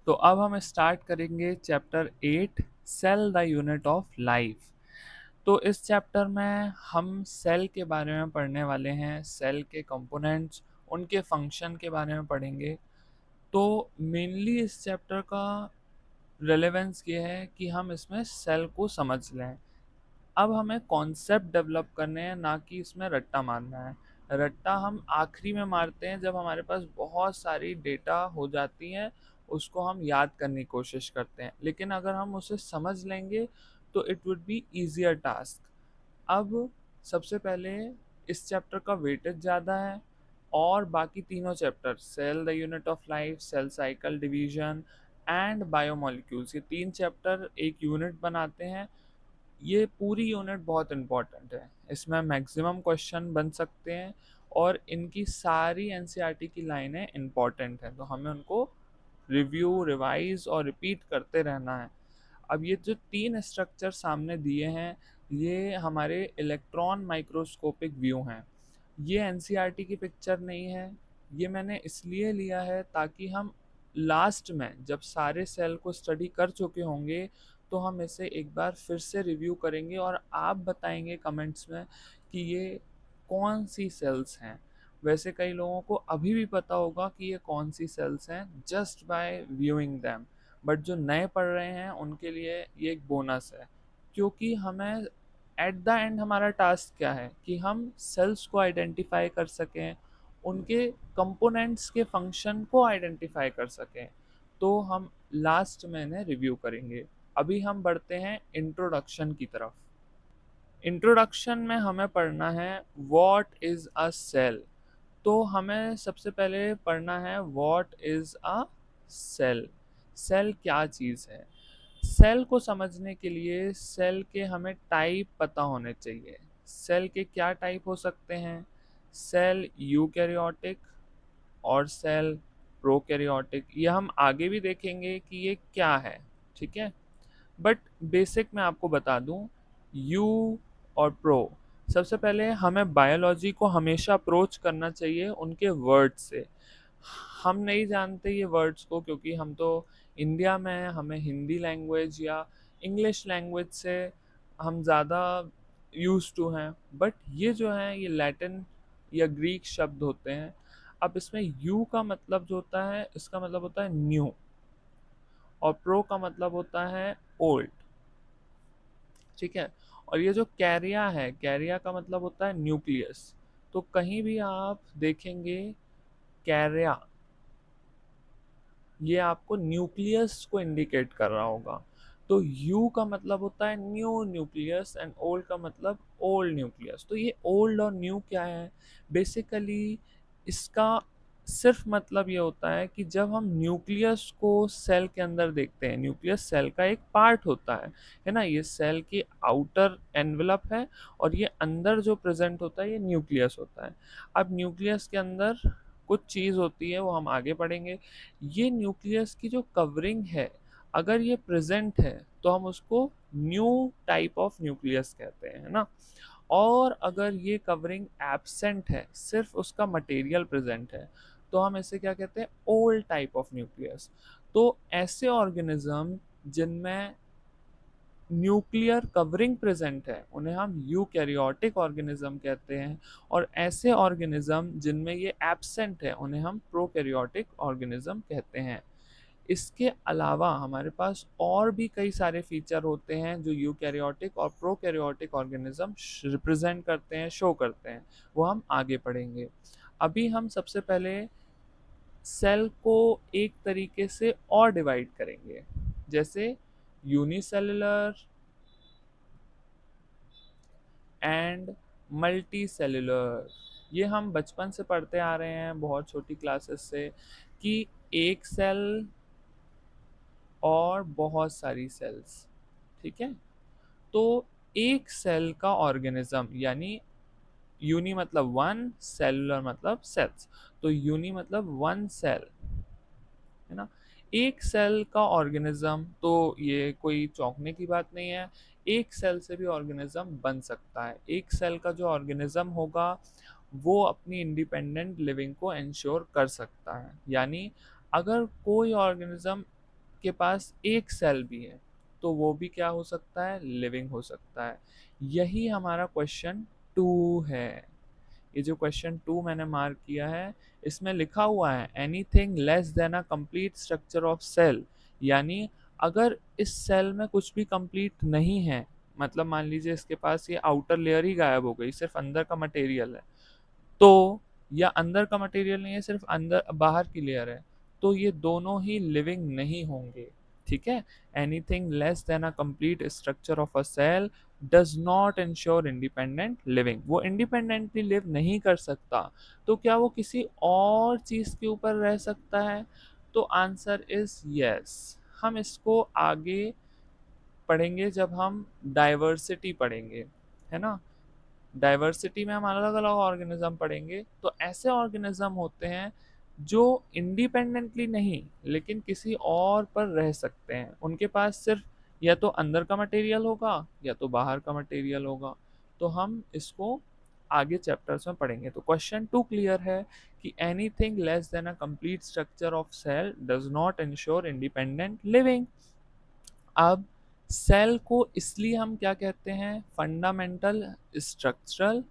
तो अब हम स्टार्ट करेंगे chapter 8, cell the unit of life. तो इस चैप्टर में हम सेल के बारे में पढ़ने वाले हैं, सेल के कंपोनेंट्स, उनके फंक्शन के बारे में पढ़ेंगे। तो मेनली इस चैप्टर का रेलेवेंस ये है कि हम इसमें सेल को समझ लें। अब हमें कॉन्सेप्ट डेवलप करने हैं, ना कि इसमें रट्टा मारना है। रट्टा हम आखिरी में मारते हैं जब हमारे पास बहुत सारी डेटा हो जाती हैं, उसको हम याद करने की कोशिश करते हैं। लेकिन अगर हम उसे समझ लेंगे तो it would be easier task. अब सबसे पहले इस चैप्टर का वेटेज ज़्यादा है और बाकी तीनों chapter, cell the unit of life, cell cycle division and biomolecules, ये तीन चैप्टर एक यूनिट बनाते हैं। ये पूरी यूनिट बहुत इम्पॉर्टेंट है, इसमें मैक्सिमम क्वेश्चन बन सकते हैं और इनकी सारी एनसीईआरटी की लाइनें इम्पॉर्टेंट हैं, तो हमें उनको रिव्यू, रिवाइज और रिपीट करते रहना है। अब ये जो तीन स्ट्रक्चर सामने दिए हैं, ये हमारे इलेक्ट्रॉन माइक्रोस्कोपिक व्यू हैं। ये एनसीईआरटी की पिक्चर नहीं है, ये मैंने इसलिए लिया है ताकि हम लास्ट में जब सारे सेल को स्टडी कर चुके होंगे तो हम इसे एक बार फिर से रिव्यू करेंगे और आप बताएंगे कमेंट्स में कि ये कौन सी सेल्स हैं। वैसे कई लोगों को अभी भी पता होगा कि ये कौन सी सेल्स हैं just by viewing them, but जो नए पढ़ रहे हैं उनके लिए ये एक बोनस है। क्योंकि हमें एट द एंड हमारा टास्क क्या है कि हम सेल्स को आइडेंटिफाई कर सकें, उनके कंपोनेंट्स के फंक्शन को आइडेंटिफाई कर सकें। तो हम लास्ट में इन्हें रिव्यू करेंगे। अभी हम बढ़ते हैं इंट्रोडक्शन की तरफ। इंट्रोडक्शन में हमें पढ़ना है व्हाट इज़ अ सेल। तो हमें सबसे पहले पढ़ना है what is a cell. Cell क्या चीज़ है? सेल को समझने के लिए सेल के हमें टाइप पता होने चाहिए। सेल के क्या टाइप हो सकते हैं? सेल यूकैरियोटिक और सेल प्रोकैरियोटिक। ये हम आगे भी देखेंगे कि ये क्या है, ठीक है। बट बेसिक मैं आपको बता दूं, यू और प्रो। सबसे पहले हमें बायोलॉजी को हमेशा अप्रोच करना चाहिए उनके वर्ड से। हम नहीं जानते ये वर्ड्स को क्योंकि हम तो इंडिया में हैं, हमें हिंदी लैंग्वेज या इंग्लिश लैंग्वेज से हम ज़्यादा यूज टू हैं। बट ये जो है ये लैटिन या ग्रीक शब्द होते हैं। अब इसमें यू का मतलब जो होता है, इसका मतलब होता है न्यू, और प्रो का मतलब होता है ओल्ड, ठीक है। और ये जो कैरिया है, कैरिया का मतलब होता है न्यूक्लियस। तो कहीं भी आप देखेंगे कैरिया, ये आपको न्यूक्लियस को इंडिकेट कर रहा होगा। तो यू का मतलब होता है न्यू न्यूक्लियस एंड ओल्ड का मतलब ओल्ड न्यूक्लियस। तो ये ओल्ड और न्यू क्या है? बेसिकली इसका सिर्फ मतलब ये होता है कि जब हम न्यूक्लियस को सेल के अंदर देखते हैं, न्यूक्लियस सेल का एक पार्ट होता है ना, ये सेल की आउटर एनवेलप है और ये अंदर जो प्रेजेंट होता है ये न्यूक्लियस होता है। अब न्यूक्लियस के अंदर कुछ चीज़ होती है, वो हम आगे पढ़ेंगे। ये न्यूक्लियस की जो कवरिंग है, अगर ये प्रेजेंट है तो हम उसको न्यू टाइप ऑफ न्यूक्लियस कहते हैं, है ना। और अगर ये कवरिंग एब्सेंट है, सिर्फ उसका मटेरियल प्रेजेंट है, तो हम इसे क्या कहते हैं? Old type of nucleus. तो ऐसे ऑर्गेनिज्म जिनमें न्यूक्लियर कवरिंग प्रेजेंट है उन्हें हम यूकैरियोटिक ऑर्गेनिज्म कहते हैं, और ऐसे ऑर्गेनिज्म जिनमें ये एब्सेंट है उन्हें हम प्रोकैरियोटिक ऑर्गेनिज्म कहते हैं। इसके अलावा हमारे पास और भी कई सारे फीचर होते हैं जो यूकैरियोटिक और प्रोकैरियोटिक ऑर्गेनिज्म रिप्रेजेंट करते हैं, शो करते हैं। वो हम आगे पढ़ेंगे। अभी हम सबसे पहले सेल को एक तरीके से और डिवाइड करेंगे, जैसे यूनिसेलुलर एंड मल्टी सेलुलर। ये हम बचपन से पढ़ते आ रहे हैं, बहुत छोटी क्लासेस से, कि एक सेल और बहुत सारी सेल्स, ठीक है। तो एक सेल का ऑर्गेनिज्म, यानी यूनी मतलब वन, सेलुलर मतलब सेल्स, तो यूनी मतलब वन सेल, है ना। एक सेल का ऑर्गेनिज्म, तो ये कोई चौंकने की बात नहीं है। एक सेल से भी ऑर्गेनिज्म बन सकता है। एक सेल का जो ऑर्गेनिज्म होगा वो अपनी इंडिपेंडेंट लिविंग को इंश्योर कर सकता है। यानी अगर कोई ऑर्गेनिज्म आपके पास एक सेल भी है तो वो भी क्या हो सकता है, लिविंग हो सकता है। यही हमारा क्वेश्चन 2 है। ये जो क्वेश्चन 2 मैंने मार्क किया है, इसमें लिखा हुआ है anything less than a complete structure of cell, यानी अगर इस सेल में कुछ भी कंप्लीट नहीं है, मतलब मान लीजिए इसके पास ये आउटर लेयर ही गायब हो गई, सिर्फ अंदर का मटेरियल है, तो या अंदर का मटेरियल नहीं है, सिर्फ अंदर बाहर की लेयर है, तो ये दोनों ही लिविंग नहीं होंगे। ठीक है, anything less than a complete structure of a cell does not ensure independent living, वो इंडिपेंडेंटली लिव नहीं कर सकता। तो क्या वो किसी और चीज के ऊपर रह सकता है? तो आंसर इज यस। हम इसको आगे पढ़ेंगे जब हम डाइवर्सिटी पढ़ेंगे, है ना। डाइवर्सिटी में हम अलग अलग ऑर्गेनिज्म पढ़ेंगे, तो ऐसे ऑर्गेनिज्म होते हैं जो इंडिपेंडेंटली नहीं लेकिन किसी और पर रह सकते हैं, उनके पास सिर्फ या तो अंदर का मटेरियल होगा या तो बाहर का मटेरियल होगा। तो हम इसको आगे चैप्टर्स में पढ़ेंगे। तो क्वेश्चन 2 क्लियर है कि anything less than a complete structure of cell does not ensure independent living. अब सेल को इसलिए हम क्या कहते हैं, fundamental, structural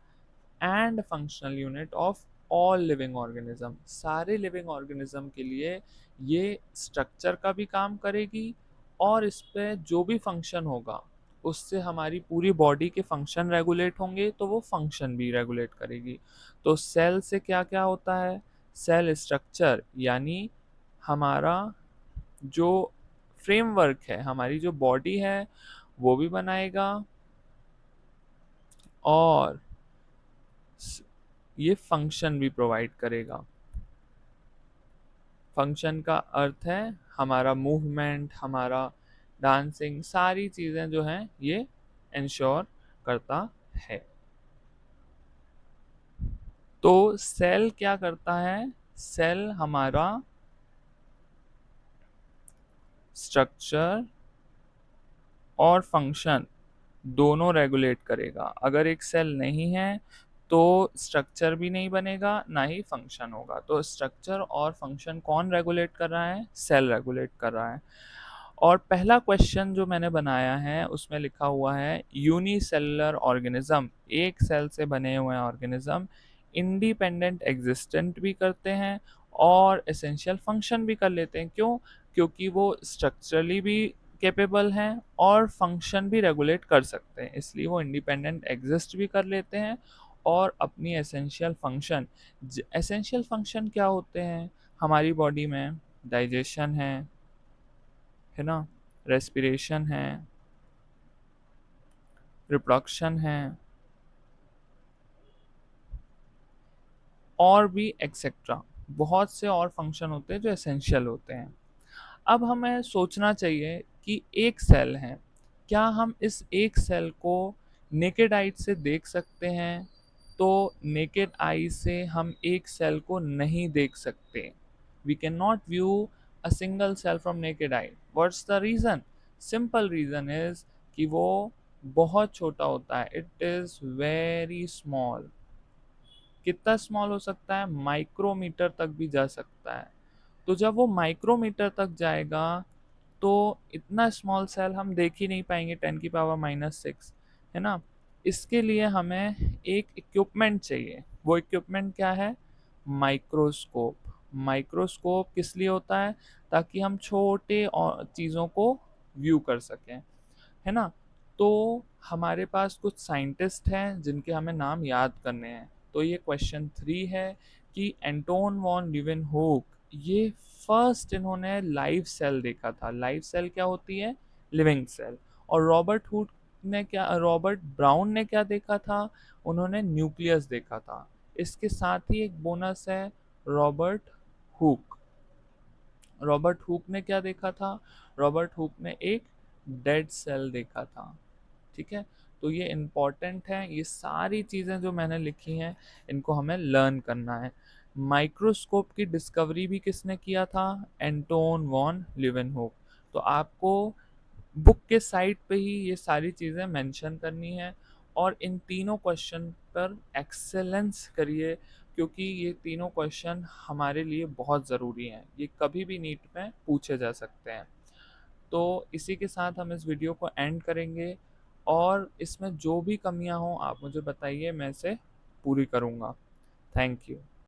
and functional unit of all living organism. सारे लिविंग ऑर्गेनिज्म के लिए ये स्ट्रक्चर का भी काम करेगी और इस पे जो भी फंक्शन होगा उससे हमारी पूरी बॉडी के फंक्शन रेगुलेट होंगे, तो वो फंक्शन भी रेगुलेट करेगी। तो सेल से क्या क्या होता है, सेल स्ट्रक्चर यानी हमारा जो फ्रेमवर्क है, हमारी जो बॉडी है वो भी बनाएगा, और ये फंक्शन भी प्रोवाइड करेगा। फंक्शन का अर्थ है हमारा मूवमेंट, हमारा डांसिंग, सारी चीज़ें जो हैं ये इंश्योर करता है। तो सेल क्या करता है, सेल हमारा स्ट्रक्चर और फंक्शन दोनों रेगुलेट करेगा। अगर एक सेल नहीं है तो स्ट्रक्चर भी नहीं बनेगा, ना ही फंक्शन होगा। तो स्ट्रक्चर और फंक्शन कौन रेगुलेट कर रहा है, सेल रेगुलेट कर रहा है। और पहला क्वेश्चन जो मैंने बनाया है उसमें लिखा हुआ है यूनिसेलुलर ऑर्गेनिज्म, एक सेल से बने हुए ऑर्गेनिज्म इंडिपेंडेंट एग्जिस्टेंट भी करते हैं और एसेंशियल फंक्शन भी कर लेते हैं। क्यों? क्योंकि वो स्ट्रक्चरली भी कैपेबल हैं और फंक्शन भी रेगुलेट कर सकते हैं, इसलिए वो इंडिपेंडेंट एग्जिस्ट भी कर लेते हैं और अपनी एसेंशियल फंक्शन, एसेंशियल फंक्शन क्या होते हैं हमारी बॉडी में, डाइजेशन है ना, रेस्पिरेशन है, रिप्रोडक्शन है, और भी एक्सेट्रा, बहुत से और फंक्शन होते हैं जो एसेंशियल होते हैं। अब हमें सोचना चाहिए कि एक सेल है, क्या हम इस एक सेल को नेकेड आई से देख सकते हैं? तो नेकेड आई से हम एक सेल को नहीं देख सकते। We can not view a single cell from naked eye. What's the reason? Simple reason is कि वो बहुत छोटा होता है, इट इज़ वेरी स्मॉल। कितना स्मॉल हो सकता है, माइक्रोमीटर तक भी जा सकता है। तो जब वो माइक्रोमीटर तक जाएगा तो इतना स्मॉल सेल हम देख ही नहीं पाएंगे, 10⁻⁻⁶, है ना। इसके लिए हमें एक इक्विपमेंट चाहिए। वो इक्विपमेंट क्या है, माइक्रोस्कोप। माइक्रोस्कोप किस लिए होता है, ताकि हम छोटे और चीज़ों को व्यू कर सकें, है ना। तो हमारे पास कुछ साइंटिस्ट हैं जिनके हमें नाम याद करने हैं। तो ये क्वेश्चन 3 है कि एंटोन वॉन लीवेनहोक, ये फर्स्ट इन्होंने लाइव सेल देखा था। लाइव सेल क्या होती है, लिविंग सेल। और रॉबर्ट ब्राउन ने क्या देखा था, उन्होंने न्यूक्लियस देखा था। इसके साथ ही एक बोनस है, रॉबर्ट हुक। रॉबर्ट हुक ने क्या देखा था, रॉबर्ट हुक ने एक डेड सेल देखा था। ठीक है, तो ये इम्पॉर्टेंट है, ये सारी चीज़ें जो मैंने लिखी हैं इनको हमें लर्न करना है। माइक्रोस्कोप की डिस्कवरी भी किसने किया था, एंटोन वॉन लीवेनहोक। तो आपको बुक के साइड पे ही ये सारी चीज़ें मेंशन करनी है, और इन तीनों क्वेश्चन पर एक्सेलेंस करिए, क्योंकि ये तीनों क्वेश्चन हमारे लिए बहुत ज़रूरी हैं, ये कभी भी नीट में पूछे जा सकते हैं। तो इसी के साथ हम इस वीडियो को एंड करेंगे और इसमें जो भी कमियां हों आप मुझे बताइए, मैं इसे पूरी करूँगा। Thank you.